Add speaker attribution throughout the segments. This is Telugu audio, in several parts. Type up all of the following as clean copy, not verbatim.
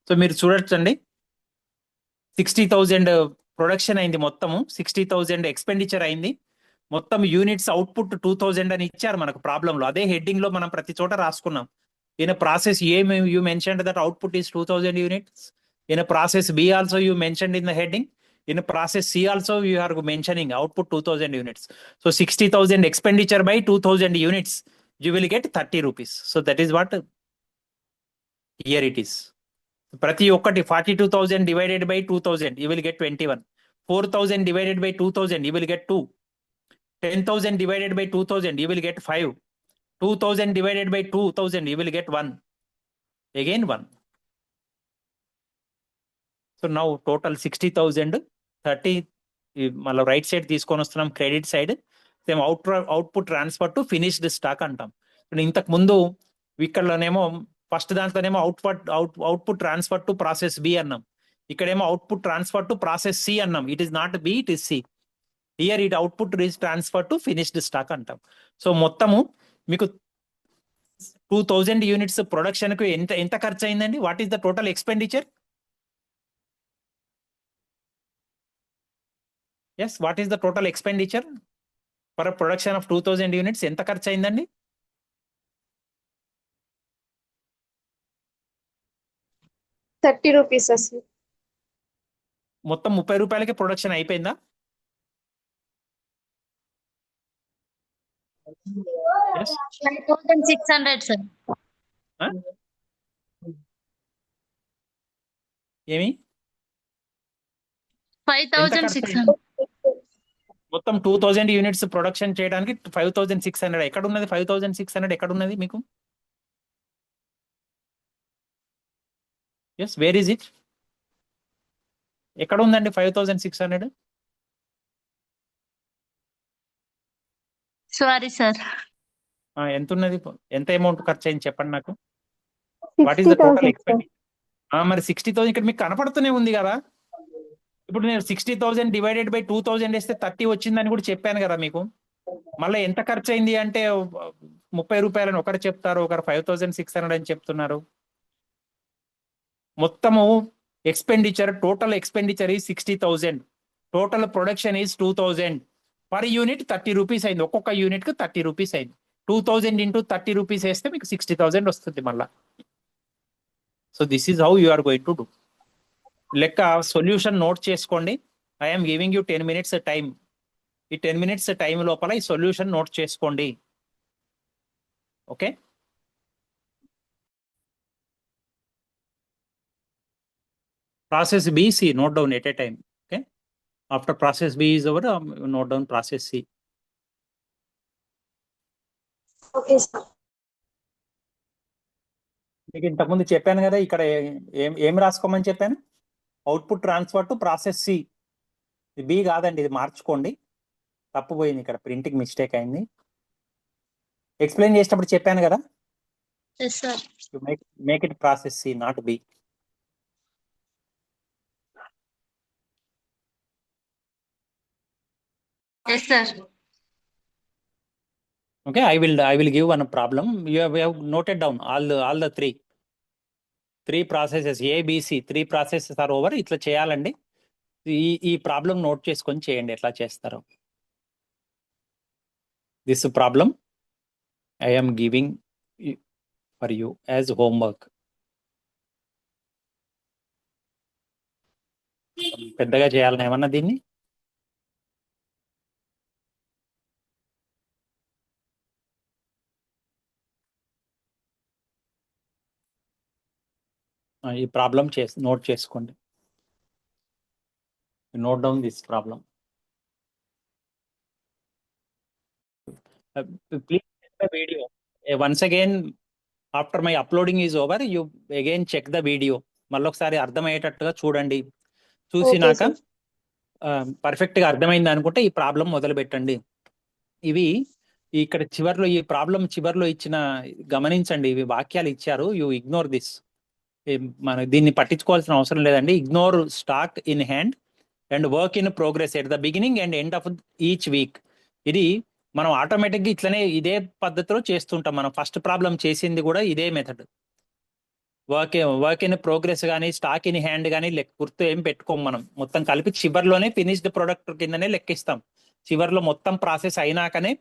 Speaker 1: సో మీరు చూడొచ్చండి 60,000 ప్రొడక్షన్ అయింది, మొత్తము 60,000 ఎక్స్పెండిచర్ అయింది, మొత్తం యూనిట్స్ అవుట్పుట్ 2,000 అని ఇచ్చారు మనకు ప్రాబ్లం లో. అదే హెడ్డింగ్ లో మనం ప్రతి చోట రాసుకున్నాం. In process A you mentioned that output is 2,000 units. In process B also you mentioned in the heading. In process C also you are mentioning output 2,000 units. So 60,000 expenditure by 2,000 units, you will get 30 rupees. So that is what here it is. ప్రతి ఒక్కటి 42,000 divided by 2,000, you will get 21. 4,000 divided by 2,000, you will get 2. 10,000 divided by 2,000, you will get 5. 2,000 divided by 2,000, you will get 1. Again 1. So now total 60,000, 30 మళ్ళీ రైట్ సైడ్ తీసుకొని వస్తున్నాం, credit side. Same output transfer to finished stock అంటాం. ఇంతకు ముందు ఇక్కడనేమో ఫస్ట్ దాంట్లోనేమో output transfer to process B అన్నాం, ఇక్కడేమో output transfer to process C అన్నాం. It is not B, it is C. Here it output is transfer to finished stock అంటాం. సో మొత్తము మీకు 2,000 యూనిట్స్ ప్రొడక్షన్ కు ఎంత ఎంత ఖర్చు అయిందండి? What is the total expenditure? Yes, what is the total expenditure for production of 2,000 units? ఎంత ఖర్చు అయిందండి?
Speaker 2: 30 rupees అసలు.
Speaker 1: మొత్తం 30 రూపాయలకి ప్రొడక్షన్ అయిపోయిందా? Yes.
Speaker 3: 5,600 సార్.
Speaker 1: ఏమి
Speaker 3: 5,600.
Speaker 1: మొత్తం 2,000 యూనిట్స్ ప్రొడక్షన్ చేయడానికి 5,600 ఎక్కడ ఉన్నది? 5,600 ఎక్కడ ఉన్నది మీకు? Yes, where is it? ఎక్కడ ఉందండి 5,600?
Speaker 3: Sorry sir.
Speaker 1: ఎంత ఉన్నది? ఎంత అమౌంట్ ఖర్చు అయింది చెప్పండి నాకు. What is the total
Speaker 2: 60,000
Speaker 1: expenditure? మరి 60,000 ఇక్కడ మీకు కనపడుతూనే ఉంది కదా. ఇప్పుడు నేను 60,000 డివైడెడ్ బై 2,000 వేస్తే 30 వచ్చిందని కూడా చెప్పాను కదా మీకు. మళ్ళీ ఎంత ఖర్చు అయింది అంటే 30 రూపాయలని ఒకరు చెప్తారు, ఒకరు 5,600 అని చెప్తున్నారు. మొత్తము ఎక్స్పెండిచర్, టోటల్ ఎక్స్పెండిచర్ ఈ 60,000, total production is 2,000. Per unit 30 rupees అయింది, ఒక్కొక్క యూనిట్ కు 30 రూపీస్ అయింది. 2,000 ఇంటూ 30 రూపీస్ వేస్తే మీకు 60,000 వస్తుంది మళ్ళా. So this is how you are going to do. లెక్క సొల్యూషన్ నోట్ చేసుకోండి. I'm giving you 10 minutes time. ఈ 10 minutes టైం లోపల ఈ సొల్యూషన్ నోట్ చేసుకోండి. Okay, process B, C note down at a time. Okay, after process B is over, note down process C.
Speaker 2: Okay sir.
Speaker 1: మీకు ఇంతకుముందు చెప్పాను కదా, ఇక్కడ ఏం రాసుకోమని చెప్పాను? Output transfer to process C. ఇది బి కాదండి, ఇది మార్చుకోండి, తప్పు పోయింది, ఇక్కడ ప్రింటింగ్ మిస్టేక్ అయింది. ఎక్స్ప్లెయిన్ చేసినప్పుడు చెప్పాను కదా,
Speaker 3: yes sir.
Speaker 1: Make it process C, not B.
Speaker 3: Yes sir.
Speaker 1: Okay, I will give one problem. You have noted down all the three processes, A, B, C, 3 processes are over. ఇట్లా చేయాలండి. ఈ ప్రాబ్లం నోట్ చేసుకొని చేయండి ఎట్లా చేస్తారో. This problem I am giving for you as homework. పెద్దగా చేయాలని ఏమన్నా దీన్ని? ఈ ప్రాబ్లం నోట్ చేసుకోండి. Note down this problem. Please check the video. Once again, after my uploading is over, you again check the video. మళ్ళీ ఒకసారి అర్థమయ్యేటట్టుగా చూడండి. చూసినాక పర్ఫెక్ట్ గా అర్థమైంది అనుకుంటే ఈ ప్రాబ్లం మొదలు పెట్టండి. ఇవి ఇక్కడ చివర్లో, ఈ ప్రాబ్లం చివర్లో ఇచ్చిన గమనించండి, ఇవి వాక్యాలు ఇచ్చారు. You ignore this. మన దీన్ని పట్టించుకోవాల్సిన అవసరం లేదండి. Ignore stock in hand and work in progress at the beginning and end of each week. ఇది మనం ఆటోమేటిక్గా ఇట్లనే ఇదే పద్ధతిలో చేస్తుంటాం. మనం ఫస్ట్ ప్రాబ్లం చేసింది కూడా ఇదే మెథడ్. వర్క్ ఇన్ ప్రోగ్రెస్ కానీ స్టాక్ ఇన్ హ్యాండ్ కానీ గుర్తు ఏం పెట్టుకోం మనం. మొత్తం కలిపి చివర్లోనే ఫినిష్డ్ ప్రొడక్ట్ కిందనే లెక్కిస్తాం. చివర్లో మొత్తం ప్రాసెస్ అయినాకనే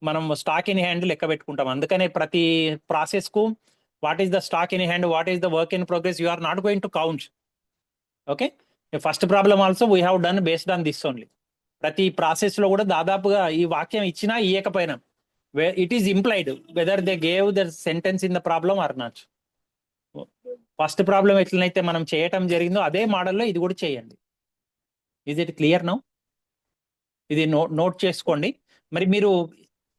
Speaker 1: మనం స్టాక్ ఇన్ హ్యాండ్ లెక్క పెట్టుకుంటాం. అందుకనే ప్రతి ప్రాసెస్ కు what is the stock in hand, what is the work in progress, you are not going to count. Okay, first problem also we have done based on this only. ప్రతి ప్రాసెస్ లో కూడా దాదాపుగా ఈ వాక్యం ఇచ్చినా ఇయ్యకపోయినా it is implied whether they gave the sentence in the problem or not. First problem ఎట్లనైతే మనం చేయటం జరిగిందో అదే మోడల్లో ఇది కూడా చేయండి. Is it clear now? ఇది నోట్ చేసుకోండి. మరి మీరు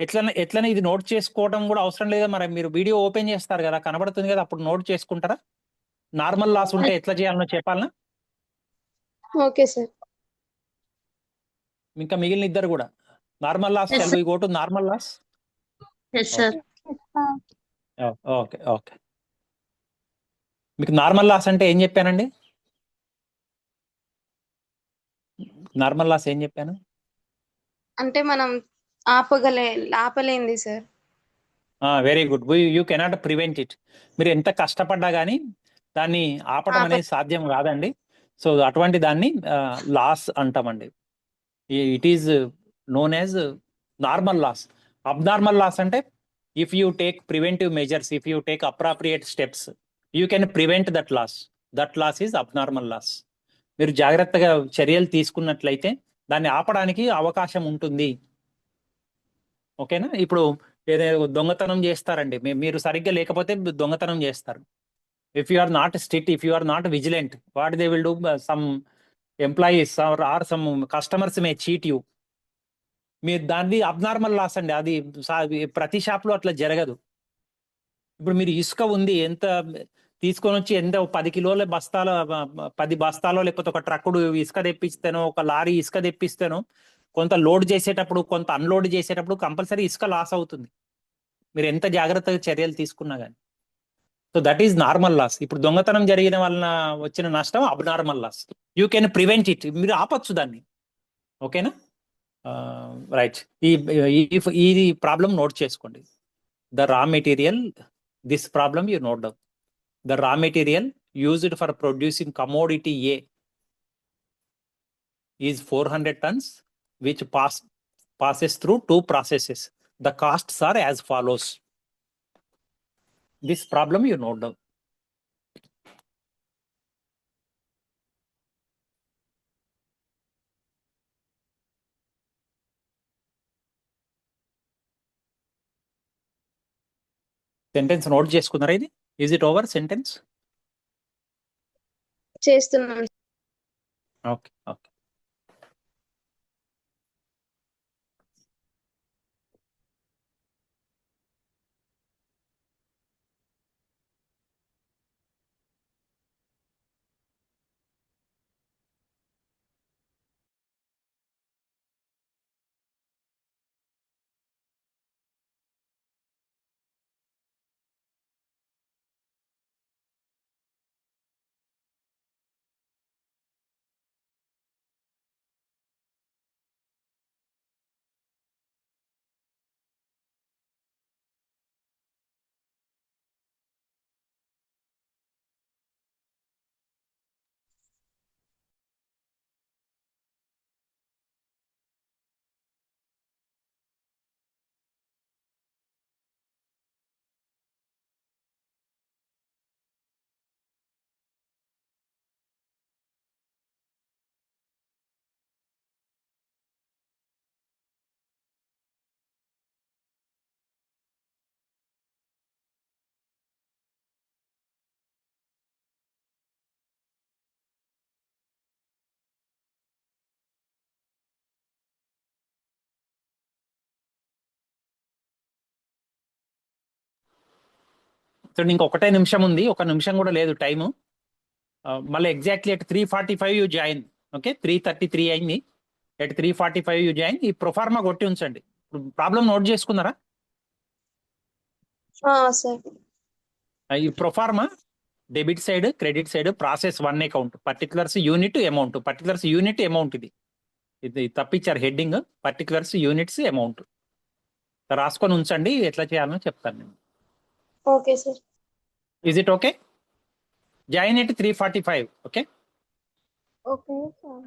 Speaker 1: ఎట్లనే ఇది నోట్ చేసుకోవడం కూడా అవసరం లేదా? మరి మీరు వీడియో ఓపెన్ చేస్తారు కదా, కనబడుతుంది కదా, అప్పుడు నోట్ చేసుకుంటారా? నార్మల్ లాస్ ఉంటే ఎట్లా చేయాలనో చెప్పాలనా?
Speaker 2: Okay sir.
Speaker 1: ఇంకా మిగిలిన ఇద్దరు కూడా normal loss.
Speaker 3: Yes,
Speaker 1: shall we go to normal loss?
Speaker 3: Yes sir.
Speaker 1: Okay okay. మీకు నార్మల్ లాస్ అంటే ఏం చెప్పానండి? నార్మల్ లాస్ ఏం చెప్పాను?
Speaker 2: అంటే మనం ఆపలేంది sir.
Speaker 1: Very good. You cannot prevent it. మీరు ఎంత కష్టపడ్డా కానీ దాన్ని ఆపడం అనేది సాధ్యం కాదండి. సో అటువంటి దాన్ని లాస్ అంటామండి. It is known as normal loss. Abnormal loss అంటే if you take preventive measures, if you take appropriate steps, you can prevent that loss. That loss is abnormal loss. మీరు జాగ్రత్తగా చర్యలు తీసుకున్నట్లయితే దాన్ని ఆపడానికి అవకాశం ఉంటుంది. ఓకేనా? ఇప్పుడు ఏదైనా దొంగతనం చేస్తారండి, మీరు సరిగ్గా లేకపోతే దొంగతనం చేస్తారు. If you are not strict, if you are not vigilant, what they will do? Some employees or some customers may cheat you. మీరు దాన్ని అబ్నార్మల్ లాస్ అండి. అది ప్రతి షాప్లో అట్లా జరగదు. ఇప్పుడు మీరు ఇసుక ఉంది, ఎంత తీసుకొని వచ్చి ఎంత 10 కిలోల బస్తాల 10 బస్తాలో లేకపోతే ఒక ట్రక్కుడు ఇసుక తెప్పిస్తానో, ఒక లారీ ఇసుక తెప్పిస్తానో, కొంత లోడ్ చేసేటప్పుడు కొంత అన్లోడ్ చేసేటప్పుడు కంపల్సరీ ఇసుక లాస్ అవుతుంది, మీరు ఎంత జాగ్రత్తగా చర్యలు తీసుకున్నా కానీ. So that is normal loss. ఇప్పుడు దొంగతనం జరిగిన వలన వచ్చిన నష్టం abnormal loss. You can prevent it. మీరు ఆపచ్చు దాన్ని. ఓకేనా? రైట్. ఈ ప్రాబ్లం నోట్ చేసుకోండి. The raw material, this problem you note down. The raw material used for producing commodity A is 400 tons, which passes through 2 processes. The costs are as follows. This problem you note down. Sentence note చేసుకున్నారా ఇది? Is it over sentence?
Speaker 2: చేస్తున్నాం.
Speaker 1: Okay, okay. సో ఇంకొకటే నిమిషం ఉంది, ఒక నిమిషం కూడా లేదు టైము. మళ్ళీ exactly at 3:45 you join. Okay, 3:33 అయింది. At 3:45 you join. ఈ ప్రొఫార్మా కొట్టి ఉంచండి. ప్రాబ్లం నోట్ చేసుకున్నారా?
Speaker 2: సార్.
Speaker 1: ఈ proforma debit side, credit side, process 1 account, particulars unit amount, particulars unit amount. ఇది తప్పించారు హెడ్డింగ్, పర్టికులర్స్ యూనిట్స్ అమౌంట్. రాసుకొని ఉంచండి, ఎట్లా చేయాలో చెప్తాను నేను.
Speaker 2: Okay sir.
Speaker 1: Is it okay? Join at 3:45. Okay.
Speaker 2: Okay sir